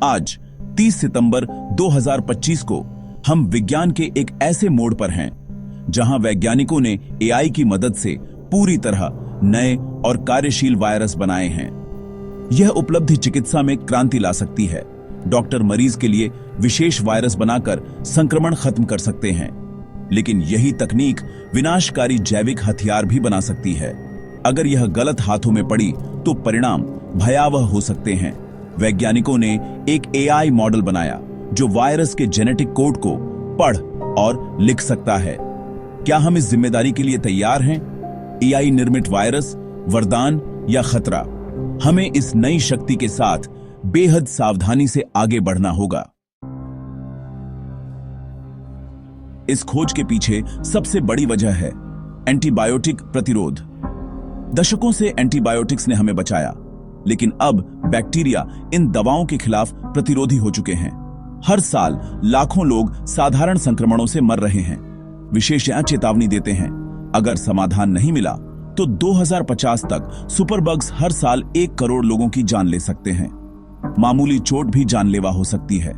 आज 30 सितंबर 2025 को हम विज्ञान के एक ऐसे मोड़ पर हैं जहां वैज्ञानिकों ने एआई की मदद से पूरी तरह नए और कार्यशील वायरस बनाए हैं। यह उपलब्धि चिकित्सा में क्रांति ला सकती है। डॉक्टर मरीज के लिए विशेष वायरस बनाकर संक्रमण खत्म कर सकते हैं, लेकिन यही तकनीक विनाशकारी जैविक हथियार भी बना सकती है। अगर यह गलत हाथों में पड़ी तो परिणाम भयावह हो सकते हैं। वैज्ञानिकों ने एक एआई मॉडल बनाया जो वायरस के जेनेटिक कोड को पढ़ और लिख सकता है। क्या हम इस जिम्मेदारी के लिए तैयार हैं? एआई निर्मित वायरस वरदान या खतरा? हमें इस नई शक्ति के साथ बेहद सावधानी से आगे बढ़ना होगा। इस खोज के पीछे सबसे बड़ी वजह है एंटीबायोटिक प्रतिरोध। दशकों से एंटीबायोटिक्स ने हमें बचाया, लेकिन अब बैक्टीरिया इन दवाओं के खिलाफ प्रतिरोधी हो चुके हैं। हर साल लाखों लोग साधारण संक्रमणों से मर रहे हैं। विशेषज्ञ चेतावनी देते हैं, अगर समाधान नहीं मिला तो 2050 तक सुपरबग्स हर साल 1 करोड़ लोगों की जान ले सकते हैं। मामूली चोट भी जानलेवा हो सकती है।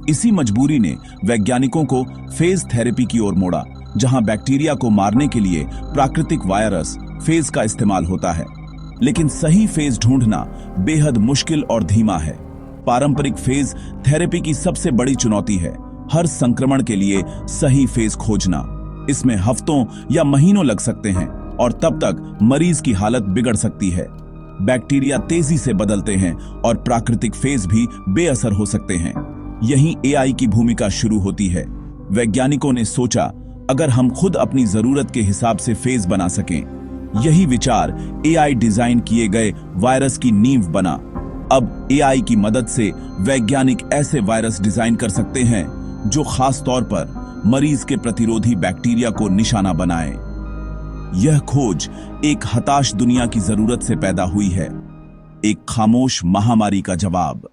इसी मजबूरी ने वैज्ञानिकों को फेज थेरेपी की ओर मोड़ा, जहां बैक्टीरिया को मारने के लिए प्राकृतिक वायरस फेज का इस्तेमाल होता है। लेकिन सही फेज ढूंढना बेहद मुश्किल और धीमा है। पारंपरिक फेज थेरेपी की सबसे बड़ी चुनौती है हर संक्रमण के लिए सही फेज खोजना। इसमें हफ्तों या महीनों लग सकते हैं और तब तक मरीज की हालत बिगड़ सकती है। बैक्टीरिया तेजी से बदलते हैं और प्राकृतिक फेज भी बेअसर हो सकते हैं। यहीं एआई की भूमिका शुरू होती है। वैज्ञानिकों ने सोचा, अगर हम खुद अपनी जरूरत के हिसाब से फेज बना सकें। यही विचार एआई डिजाइन किए गए वायरस की नींव बना। अब एआई की मदद से वैज्ञानिक ऐसे वायरस डिजाइन कर सकते हैं जो खास तौर पर मरीज के प्रतिरोधी बैक्टीरिया को निशाना बनाए। यह खोज एक हताश दुनिया की जरूरत से पैदा हुई है, एक खामोश महामारी का जवाब।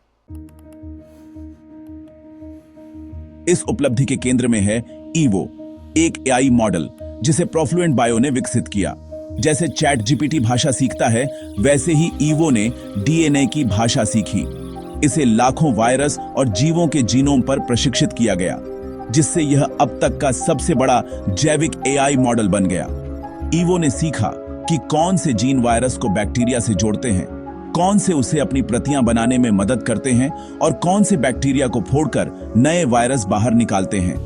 इस उपलब्धि के केंद्र में है ईवो, एक एआई मॉडल जिसे प्रोफ्लुएंट बायो ने विकसित किया। जैसे चैट जीपीटी भाषा सीखता है, वैसे ही ईवो ने डीएनए की भाषा सीखी। इसे लाखों वायरस और जीवों के जीनोम पर प्रशिक्षित किया गया, जिससे यह अब तक का सबसे बड़ा जैविक एआई मॉडल बन गया। ईवो ने सीखा कि कौन से जीन वायरस को बैक्टीरिया से जोड़ते हैं, कौन से उसे अपनी प्रतियां बनाने में मदद करते हैं और कौन से बैक्टीरिया को फोड़कर नए वायरस बाहर निकालते हैं।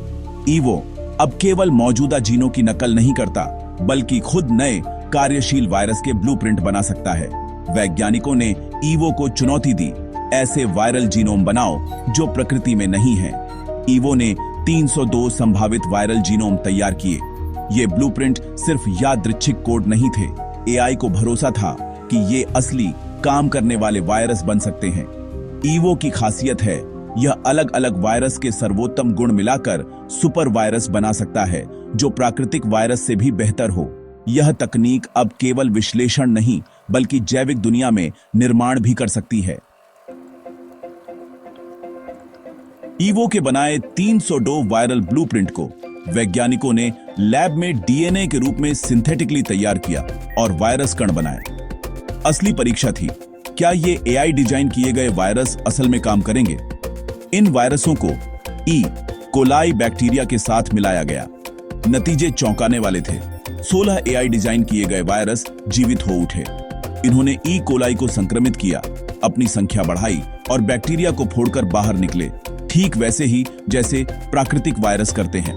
ईवो अब केवल मौजूदा जीनों की नकल नहीं करता, बल्कि खुद नए कार्यशील वायरस के ब्लूप्रिंट बना सकता है। वैज्ञानिकों ने ईवो को चुनौती दी, ऐसे वायरल जीनोम बनाओ जो प्रकृति में नहीं है। ईवो ने 302 संभावित वायरल जीनोम तैयार किए। ये ब्लूप्रिंट सिर्फ यादृच्छिक कोड नहीं थे। एआई को भरोसा था कि ये असली काम करने वाले वायरस बन सकते हैं। ईवो की खासियत है, यह अलग अलग वायरस के सर्वोत्तम गुण मिलाकर सुपर वायरस बना सकता है जो प्राकृतिक वायरस से भी बेहतर हो। यह तकनीक अब केवल विश्लेषण नहीं, बल्कि जैविक दुनिया में निर्माण भी कर सकती है। ईवो के बनाए 302 वायरल ब्लूप्रिंट को वैज्ञानिकों ने लैब में डीएनए के रूप में सिंथेटिकली तैयार किया और वायरस कण बनाए। असली परीक्षा थी, क्या ये एआई डिजाइन किए गए वायरस असल में काम करेंगे? इन वायरसों को ई कोलाई बैक्टीरिया के साथ मिलाया गया। नतीजे चौंकाने वाले थे। 16 एआई डिजाइन किए गए वायरस जीवित हो उठे। इन्होंने ई कोलाई को संक्रमित किया, अपनी संख्या बढ़ाई और बैक्टीरिया को फोड़कर बाहर निकले, ठीक वैसे ही जैसे प्राकृतिक वायरस करते हैं।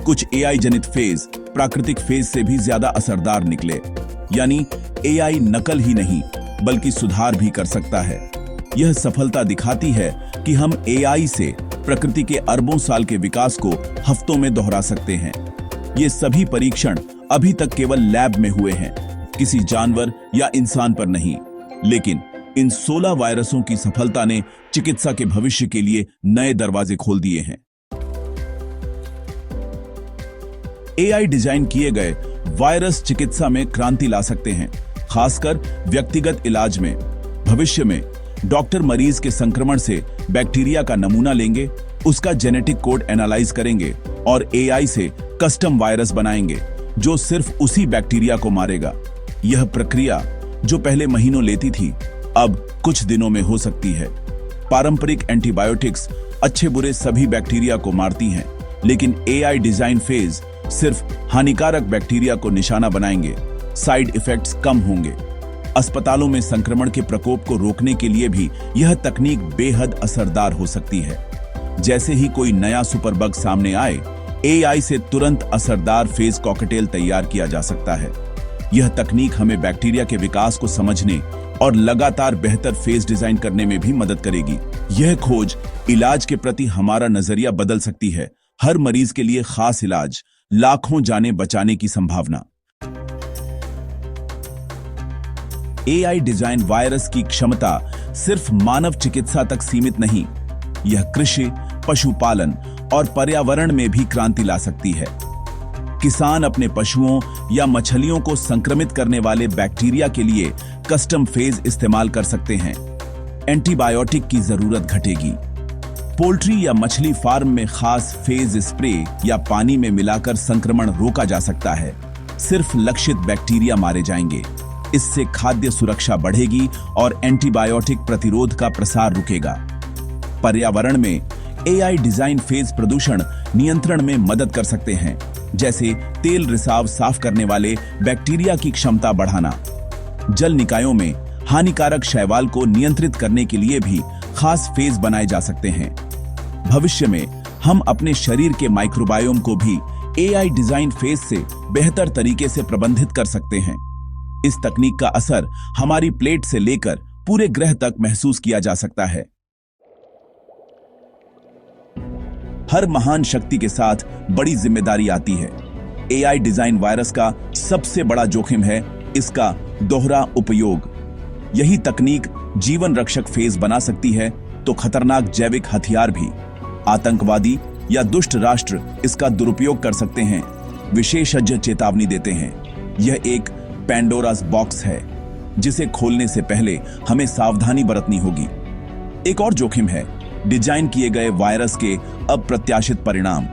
कुछ एआई जनित फेज प्राकृतिक फेज से भी ज्यादा असरदार निकले। यानी एआई नकल ही नहीं, बल्कि सुधार भी कर सकता है। यह सफलता दिखाती है कि हम एआई से प्रकृति के अरबों साल के विकास को हफ्तों में दोहरा सकते हैं। ये सभी परीक्षण अभी तक केवल लैब में हुए हैं, किसी जानवर या इंसान पर नहीं। लेकिन इन 16 वायरसों की सफलता ने चिकित्सा के भविष्य के लिए नए दरवाजे खोल दिए हैं। एआई डिजाइन किए गए वायरस चिकित्सा में क्रांति ला सकते हैं, खासकर व्यक्तिगत इलाज में। भविष्य में डॉक्टर मरीज के संक्रमण से बैक्टीरिया का नमूना लेंगे, उसका जेनेटिक कोड एनालाइज करेंगे और एआई से कस्टम वायरस बनाएंगे जो सिर्फ उसी बैक्टीरिया को मारेगा। यह प्रक्रिया जो पहले महीनों लेती थी, अब कुछ दिनों में हो सकती है। पारंपरिक एंटीबायोटिक्स अच्छे बुरे सभी बैक्टीरिया को मारती हैं, लेकिन एआई डिजाइन फेज सिर्फ हानिकारक बैक्टीरिया को निशाना बनाएंगे। साइड इफेक्ट्स कम होंगे। अस्पतालों में संक्रमण के प्रकोप को रोकने के लिए भी यह तकनीक बेहद असरदार हो सकती है। जैसे ही कोई नया सुपरबग सामने आए, एआई से तुरंत असरदार फेज कॉकटेल तैयार किया जा सकता है। यह तकनीक हमें बैक्टीरिया के विकास को समझने और लगातार बेहतर फेज डिजाइन करने में भी मदद करेगी। यह खोज इलाज के प्रति हमारा नजरिया बदल सकती है। हर मरीज के लिए खास इलाज, लाखों जानें बचाने की संभावना। एआई डिजाइन वायरस की क्षमता सिर्फ मानव चिकित्सा तक सीमित नहीं, यह कृषि, पशुपालन और पर्यावरण में भी क्रांति ला सकती है। किसान अपने पशुओं या मछलियों को संक्रमित करने वाले बैक्टीरिया के लिए कस्टम फेज इस्तेमाल कर सकते हैं। एंटीबायोटिक की जरूरत घटेगी। पोल्ट्री या मछली फार्म में खास फेज स्प्रे या पानी में मिलाकर संक्रमण रोका जा सकता है। सिर्फ लक्षित बैक्टीरिया मारे जाएंगे। इससे खाद्य सुरक्षा बढ़ेगी और एंटीबायोटिक प्रतिरोध का प्रसार रुकेगा। पर्यावरण में एआई डिजाइन फेज प्रदूषण नियंत्रण में मदद कर सकते हैं, जैसे तेल रिसाव साफ करने वाले बैक्टीरिया की क्षमता बढ़ाना। जल निकायों में हानिकारक शैवाल को नियंत्रित करने के लिए भी खास फेज बनाए जा सकते हैं। भविष्य में हम अपने शरीर के माइक्रोबायोम को भी एआई डिजाइन फेज से बेहतर तरीके से प्रबंधित कर सकते हैं। इस तकनीक का असर हमारी प्लेट से लेकर पूरे ग्रह तक महसूस किया जा सकता है। हर महान शक्ति के साथ बड़ी जिम्मेदारी आती है। एआई डिजाइन वायरस का सबसे बड़ा जोखिम है इसका दोहरा उपयोग। यही तकनीक जीवन रक्षक फेज बना सकती है तो खतरनाक जैविक हथियार भी। आतंकवादी या दुष्ट राष्ट्र इसका दुरुपयोग कर सकते हैं। विशेषज्ञ चेतावनी देते हैं, यह एक पैंडोरास बॉक्स है जिसे खोलने से पहले हमें सावधानी बरतनी होगी। एक और जोखिम है डिजाइन किए गए वायरस के अप्रत्याशित परिणाम।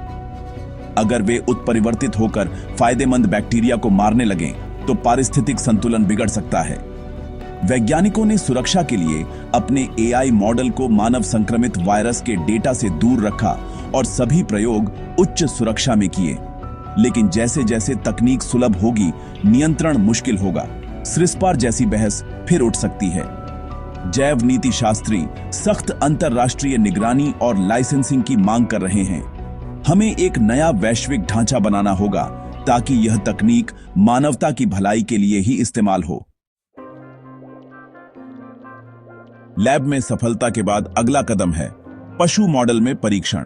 अगर वे उत्परिवर्तित होकर फायदेमंद बैक्टीरिया को मारने लगें तो पारिस्थितिक संतुलन बिगड़ सकता है। वैज्ञानिकों ने सुरक्षा के लिए अपने एआई मॉडल को मानव संक्रमित वायरस के डेटा से दूर रखा और सभी प्रयोग उच्च सुरक्षा में किए। लेकिन जैसे जैसे तकनीक सुलभ होगी, नियंत्रण मुश्किल होगा। स्रिस्पार जैसी बहस फिर उठ सकती है। जैव नीति शास्त्री सख्त अंतरराष्ट्रीय निगरानी और लाइसेंसिंग की मांग कर रहे हैं। हमें एक नया वैश्विक ढांचा बनाना होगा ताकि यह तकनीक मानवता की भलाई के लिए ही इस्तेमाल हो। लैब में सफलता के बाद अगला कदम है पशु मॉडल में परीक्षण।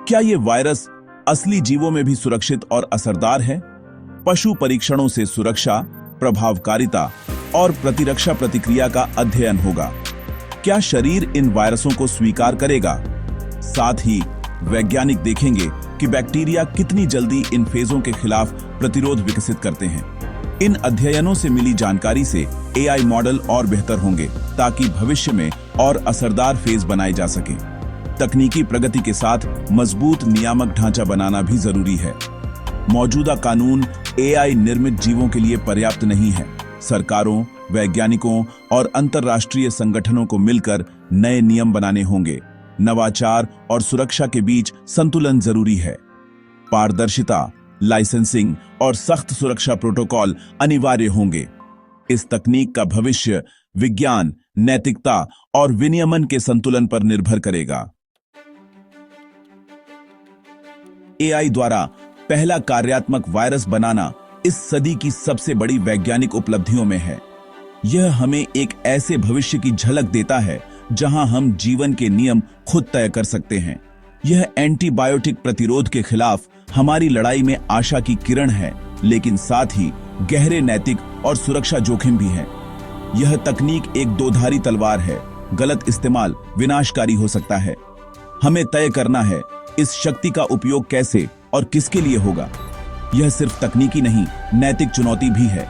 क्या यह वायरस असली जीवों में भी सुरक्षित और असरदार है? पशु परीक्षणों से सुरक्षा, प्रभावकारिता और प्रतिरक्षा प्रतिक्रिया का अध्ययन होगा। क्या शरीर इन वायरसों को स्वीकार करेगा? साथ ही वैज्ञानिक देखेंगे कि बैक्टीरिया कितनी जल्दी इन फेजों के खिलाफ प्रतिरोध विकसित करते हैं। इन अध्ययनों से मिली जानकारी से एआई मॉडल और बेहतर होंगे ताकि भविष्य में और असरदार फेज बनाए जा सके। तकनीकी प्रगति के साथ मजबूत नियामक ढांचा बनाना भी जरूरी है। मौजूदा कानून एआई निर्मित जीवों के लिए पर्याप्त नहीं है। सरकारों, वैज्ञानिकों और अंतर्राष्ट्रीय संगठनों को मिलकर नए नियम बनाने होंगे। नवाचार और सुरक्षा के बीच संतुलन जरूरी है। पारदर्शिता, लाइसेंसिंग और सख्त सुरक्षा प्रोटोकॉल अनिवार्य होंगे। इस तकनीक का भविष्य विज्ञान, नैतिकता और विनियमन के संतुलन पर निर्भर करेगा। एआई द्वारा पहला कार्यात्मक वायरस बनाना इस सदी की सबसे बड़ी वैज्ञानिक उपलब्धियों में है। यह हमें एक ऐसे भविष्य की झलक देता है जहां हम जीवन के नियम खुद तय कर सकते हैं। यह एंटीबायोटिक प्रतिरोध के खिलाफ हमारी लड़ाई में आशा की किरण है, लेकिन साथ ही गहरे नैतिक और सुरक्षा जोखिम भी है। यह तकनीक एक दोधारी तलवार है। गलत इस्तेमाल विनाशकारी हो सकता है। हमें तय करना है इस शक्ति का उपयोग कैसे और किसके लिए होगा। यह सिर्फ तकनीकी नहीं, नैतिक चुनौती भी है।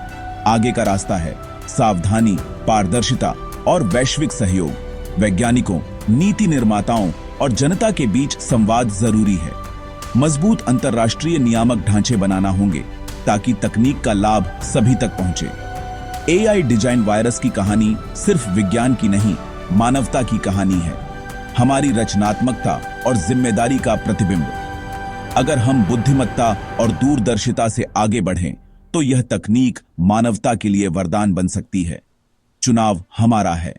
आगे का रास्ता है सावधानी, पारदर्शिता और वैश्विक सहयोग। वैज्ञानिकों, नीति निर्माताओं और जनता के बीच संवाद जरूरी है। मजबूत अंतर्राष्ट्रीय नियामक ढांचे बनाना होंगे ताकि तकनीक का लाभ सभी तक पहुंचे। एआई डिजाइन वायरस की कहानी सिर्फ विज्ञान की नहीं, मानवता की कहानी है। हमारी रचनात्मकता और जिम्मेदारी का प्रतिबिंब। अगर हम बुद्धिमत्ता और दूरदर्शिता से आगे बढ़ें तो यह तकनीक मानवता के लिए वरदान बन सकती है। चुनाव हमारा है।